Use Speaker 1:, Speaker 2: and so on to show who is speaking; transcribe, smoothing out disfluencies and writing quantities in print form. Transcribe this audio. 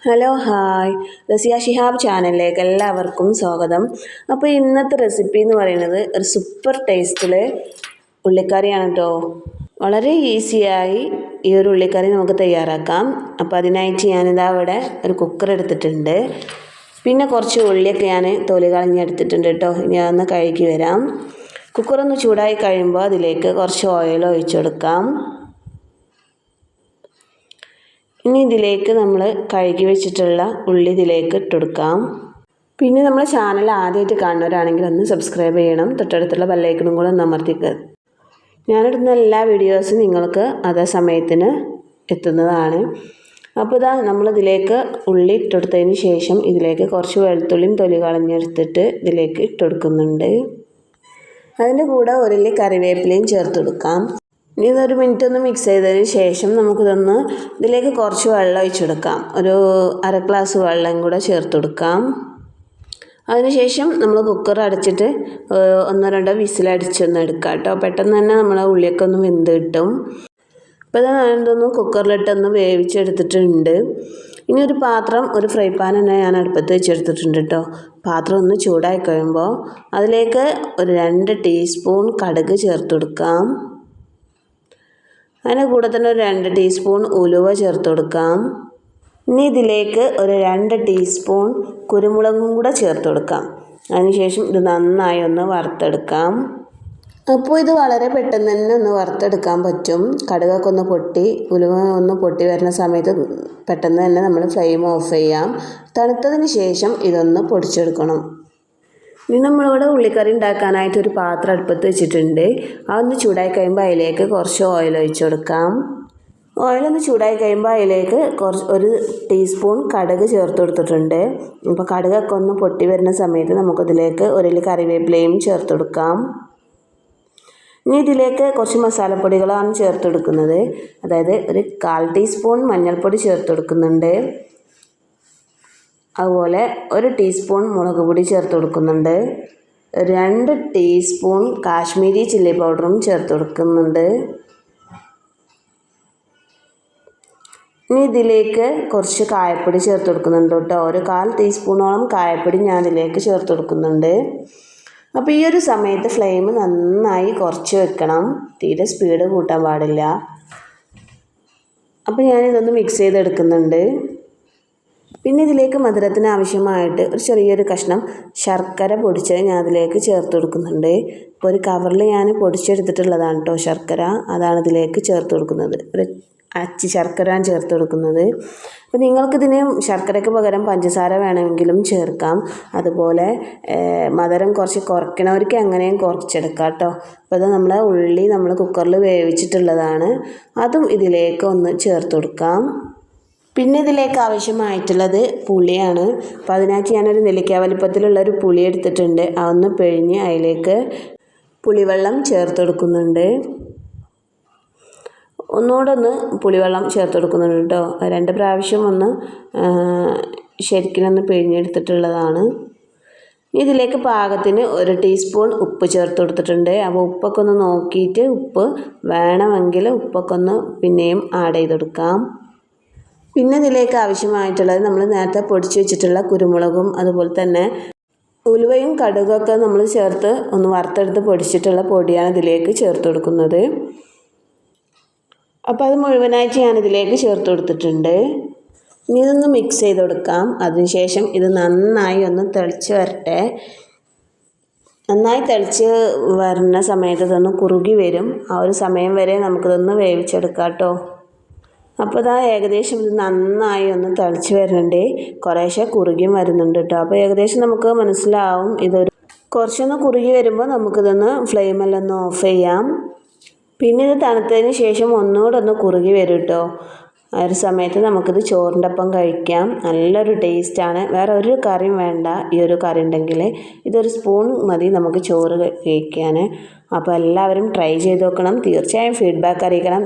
Speaker 1: Hello hi Raziya Shihab ചാനലിലേക്ക് എല്ലാവർക്കും സ്വാഗതം. അപ്പോൾ ഇന്നത്തെ റെസിപ്പി എന്ന് പറയുന്നത് ഒരു സൂപ്പർ ടേസ്റ്റിൽ ഉള്ളിക്കറിയാണ് കേട്ടോ. വളരെ ഈസിയായി ഈ ഒരു ഉള്ളിക്കറി നമുക്ക് തയ്യാറാക്കാം. അപ്പോൾ അതിനായിട്ട് ഞാനിതാ ഇവിടെ ഒരു കുക്കർ എടുത്തിട്ടുണ്ട്. പിന്നെ കുറച്ച് ഉള്ളിയൊക്കെ ഞാൻ തൊലി കളഞ്ഞെടുത്തിട്ടുണ്ട് കേട്ടോ. ഇനി അതൊന്ന് കഴുകി വരാം. കുക്കറൊന്ന് ചൂടായി കഴിയുമ്പോൾ അതിലേക്ക് കുറച്ച് ഓയിൽ ഒഴിച്ചു കൊടുക്കാം. ഇനി ഇതിലേക്ക് നമ്മൾ കഴുകി വെച്ചിട്ടുള്ള ഉള്ളി ഇതിലേക്ക് ഇട്ടുകൊടുക്കാം. പിന്നെ നമ്മൾ ചാനൽ ആദ്യമായിട്ട് കാണുന്നവരാണെങ്കിൽ ഒന്ന് സബ്സ്ക്രൈബ് ചെയ്യണം. തൊട്ടടുത്തുള്ള ബെല്ലൈക്കണും കൂടെ ഒന്ന് അമർത്തിക്കുക. ഞാനിടുന്ന എല്ലാ വീഡിയോസും നിങ്ങൾക്ക് അതേ സമയത്തിന് എത്തുന്നതാണ്. അപ്പോൾ ഇതാ നമ്മളിതിലേക്ക് ഉള്ളി ഇട്ടുകൊടുത്തതിന് ശേഷം ഇതിലേക്ക് കുറച്ച് വെളുത്തുള്ളിയും തൊലി കളഞ്ഞെടുത്തിട്ട് ഇതിലേക്ക് ഇട്ടുകൊടുക്കുന്നുണ്ട്. അതിൻ്റെ കൂടെ ഒരില്ലി കറിവേപ്പിലയും ചേർത്ത് കൊടുക്കാം. ഇനി ഇതൊരു മിനിറ്റ് ഒന്ന് മിക്സ് ചെയ്തതിന് ശേഷം നമുക്കിതൊന്ന് ഇതിലേക്ക് കുറച്ച് വെള്ളം ഒഴിച്ചെടുക്കാം. ഒരു അര ഗ്ലാസ് വെള്ളം കൂടെ ചേർത്ത് കൊടുക്കാം. അതിനുശേഷം നമ്മൾ കുക്കർ അടച്ചിട്ട് ഒന്നോ രണ്ടോ വിസിലടിച്ചൊന്ന് എടുക്കാം കേട്ടോ. പെട്ടെന്ന് തന്നെ നമ്മളെ ഉള്ളിയൊക്കെ ഒന്ന് വെന്ത് കിട്ടും. അപ്പോൾ ഇതൊന്ന് കുക്കറിലിട്ടൊന്ന് വേവിച്ചെടുത്തിട്ടുണ്ട്. ഇനി ഒരു പാത്രം, ഒരു ഫ്രൈ പാൻ തന്നെ ഞാൻ അടുപ്പത്ത് വെച്ചെടുത്തിട്ടുണ്ട് കേട്ടോ. പാത്രം ഒന്ന് ചൂടായി കഴിയുമ്പോൾ അതിലേക്ക് ഒരു 2 ടീസ്പൂൺ കടുക് ചേർത്ത് കൊടുക്കാം. അതിന് കൂടെ തന്നെ ഒരു 2 ടീസ്പൂൺ ഉലുവ ചേർത്ത് കൊടുക്കാം. ഇനി ഇതിലേക്ക് ഒരു 2 ടീസ്പൂൺ കുരുമുളകും കൂടെ ചേർത്ത് കൊടുക്കാം. അതിനുശേഷം ഇത് നന്നായി ഒന്ന് വറുത്തെടുക്കാം. അപ്പോൾ ഇത് വളരെ പെട്ടെന്ന് തന്നെ ഒന്ന് വറുത്തെടുക്കാൻ പറ്റും. കടുകൊക്കെ ഒന്ന് പൊട്ടി ഉലുവ ഒന്ന് പൊട്ടി വരുന്ന സമയത്ത് പെട്ടെന്ന് തന്നെ നമ്മൾ ഫ്ലെയിം ഓഫ് ചെയ്യാം. തണുത്തതിന് ശേഷം ഇതൊന്ന് പൊടിച്ചെടുക്കണം. ഇനി നമ്മളിവിടെ ഉള്ളിക്കറി ഉണ്ടാക്കാനായിട്ട് ഒരു പാത്രം അടുപ്പത്ത് വെച്ചിട്ടുണ്ട്. അതൊന്ന് ചൂടായി കഴിയുമ്പോൾ അതിലേക്ക് കുറച്ച് ഓയിൽ ഒഴിച്ചു കൊടുക്കാം. ഓയിലൊന്ന് ചൂടായി കഴിയുമ്പോൾ അതിലേക്ക് ഒരു ടീസ്പൂൺ കടുക് ചേർത്ത് കൊടുത്തിട്ടുണ്ട്. അപ്പോൾ കടുകൊക്കെ ഒന്ന് പൊട്ടി വരുന്ന സമയത്ത് നമുക്കതിലേക്ക് ഒരില്ലി കറിവേപ്പിലയും ചേർത്ത് കൊടുക്കാം. ഇനി ഇതിലേക്ക് കുറച്ച് മസാലപ്പൊടികളാണ് ചേർത്ത് കൊടുക്കുന്നത്. അതായത് ഒരു 1/4 ടീസ്പൂൺ മഞ്ഞൾപ്പൊടി ചേർത്ത് കൊടുക്കുന്നുണ്ട്. അതുപോലെ 1 ടീസ്പൂൺ മുളക് പൊടി ചേർത്ത് കൊടുക്കുന്നുണ്ട്. 2 ടീസ്പൂൺ കാശ്മീരി ചില്ലി പൗഡറും ചേർത്ത് കൊടുക്കുന്നുണ്ട്. ഇനി ഇതിലേക്ക് കുറച്ച് കായപ്പൊടി ചേർത്ത് കൊടുക്കുന്നുണ്ട് കേട്ടോ. ഒരു 1/4 ടീസ്പൂണോളം കായപ്പൊടി ഞാൻ ഇതിലേക്ക് ചേർത്ത് കൊടുക്കുന്നുണ്ട്. അപ്പോൾ ഈ ഒരു സമയത്ത് ഫ്ലെയിം നന്നായി കുറച്ച് വെക്കണം. തീരെ സ്പീഡ് കൂട്ടാൻ പാടില്ല. അപ്പോൾ ഞാനിതൊന്ന് മിക്സ് ചെയ്തെടുക്കുന്നുണ്ട്. പിന്നെ ഇതിലേക്ക് മധുരത്തിന് ആവശ്യമായിട്ട് ഒരു ചെറിയൊരു കഷ്ണം ശർക്കര പൊടിച്ചത് ഞാൻ അതിലേക്ക് ചേർത്ത് കൊടുക്കുന്നുണ്ട്. ഇപ്പോൾ ഒരു കവറിൽ ഞാൻ പൊടിച്ചെടുത്തിട്ടുള്ളതാണ് കേട്ടോ ശർക്കര. അതാണ് ഇതിലേക്ക് ചേർത്ത് കൊടുക്കുന്നത്. ഒരു അച്ചി ശർക്കരയാണ് ചേർത്ത് കൊടുക്കുന്നത്. അപ്പോൾ നിങ്ങൾക്കിതിന് ശർക്കരയ്ക്ക് പകരം പഞ്ചസാര വേണമെങ്കിലും ചേർക്കാം. അതുപോലെ മധുരം കുറച്ച് കുറയ്ക്കണവർക്ക് അങ്ങനെയും കുറച്ചെടുക്കാം കേട്ടോ. അപ്പോൾ അത് നമ്മളെ ഉള്ളി നമ്മൾ കുക്കറിൽ വേവിച്ചിട്ടുള്ളതാണ്. അതും ഇതിലേക്ക് ഒന്ന് ചേർത്ത് കൊടുക്കാം. പിന്നെ ഇതിലേക്ക് ആവശ്യമായിട്ടുള്ളത് പുളിയാണ്. അപ്പോൾ അതിനായിട്ട് ഞാനൊരു നെല്ലിക്ക വലിപ്പത്തിലുള്ളൊരു പുളി എടുത്തിട്ടുണ്ട്. അതൊന്ന് പിഴിഞ്ഞ് അതിലേക്ക് പുളിവെള്ളം ചേർത്ത് കൊടുക്കുന്നുണ്ട്. ഒന്നുകൂടെ ഒന്ന് പുളിവെള്ളം ചേർത്ത് കൊടുക്കുന്നുണ്ട് കേട്ടോ. 2 പ്രാവശ്യം ഒന്ന് ശരിക്കിനൊന്ന് പിഴിഞ്ഞെടുത്തിട്ടുള്ളതാണ്. ഇതിലേക്ക് പാകത്തിന് 1 ടീസ്പൂൺ ഉപ്പ് ചേർത്ത് കൊടുത്തിട്ടുണ്ട്. അപ്പോൾ ഉപ്പൊക്കെ ഒന്ന് നോക്കിയിട്ട് ഉപ്പ് വേണമെങ്കിൽ ഉപ്പൊക്കെ ഒന്ന് പിന്നെയും ആഡ് ചെയ്ത് കൊടുക്കാം. പിന്നെ ഇതിലേക്ക് ആവശ്യമായിട്ടുള്ളത് നമ്മൾ നേരത്തെ പൊടിച്ച് വെച്ചിട്ടുള്ള കുരുമുളകും അതുപോലെ തന്നെ ഉലുവയും കടുകൊക്കെ നമ്മൾ ചേർത്ത് ഒന്ന് വറുത്തെടുത്ത് പൊടിച്ചിട്ടുള്ള പൊടിയാണ് ഇതിലേക്ക് ചേർത്ത് കൊടുക്കുന്നത്. അപ്പോൾ അത് മുഴുവനായിട്ട് ഞാനിതിലേക്ക് ചേർത്ത് കൊടുത്തിട്ടുണ്ട്. ഇനി ഇതൊന്ന് മിക്സ് ചെയ്ത് കൊടുക്കാം. അതിനുശേഷം ഇത് നന്നായി ഒന്ന് തിളച്ച് വരട്ടെ. നന്നായി തിളച്ച് വരുന്ന സമയത്ത് ഇതൊന്ന് കുറുകി വരും. ആ ഒരു സമയം വരെ നമുക്കിതൊന്ന് വേവിച്ചെടുക്കാം കേട്ടോ. അപ്പോൾ ഇതാ ഏകദേശം ഇത് നന്നായി ഒന്ന് തിളച്ച് വരുന്നുണ്ട്. കുറേശ്ശെ കുറുകിയും വരുന്നുണ്ട് കേട്ടോ. അപ്പോൾ ഏകദേശം നമുക്ക് മനസ്സിലാവും. ഇതൊരു കുറച്ചൊന്ന് കുറുകി വരുമ്പോൾ നമുക്കിതൊന്ന് ഫ്ലെയിമെല്ലാം ഒന്ന് ഓഫ് ചെയ്യാം. പിന്നെ ഇത് തണുത്തതിന് ശേഷം ഒന്നുകൂടെ ഒന്ന് കുറുകി വരും കേട്ടോ. ആ ഒരു സമയത്ത് നമുക്കിത് ചോറിൻ്റെ ഒപ്പം കഴിക്കാം. നല്ലൊരു ടേസ്റ്റാണ്. വേറെ ഒരു കറിയും വേണ്ട. ഈ ഒരു കറി ഉണ്ടെങ്കിൽ ഇതൊരു സ്പൂൺ മതി നമുക്ക് ചോറ് കഴിക്കാൻ. അപ്പോൾ എല്ലാവരും ട്രൈ ചെയ്ത് നോക്കണം. തീർച്ചയായും ഫീഡ്ബാക്ക് അറിയിക്കണം.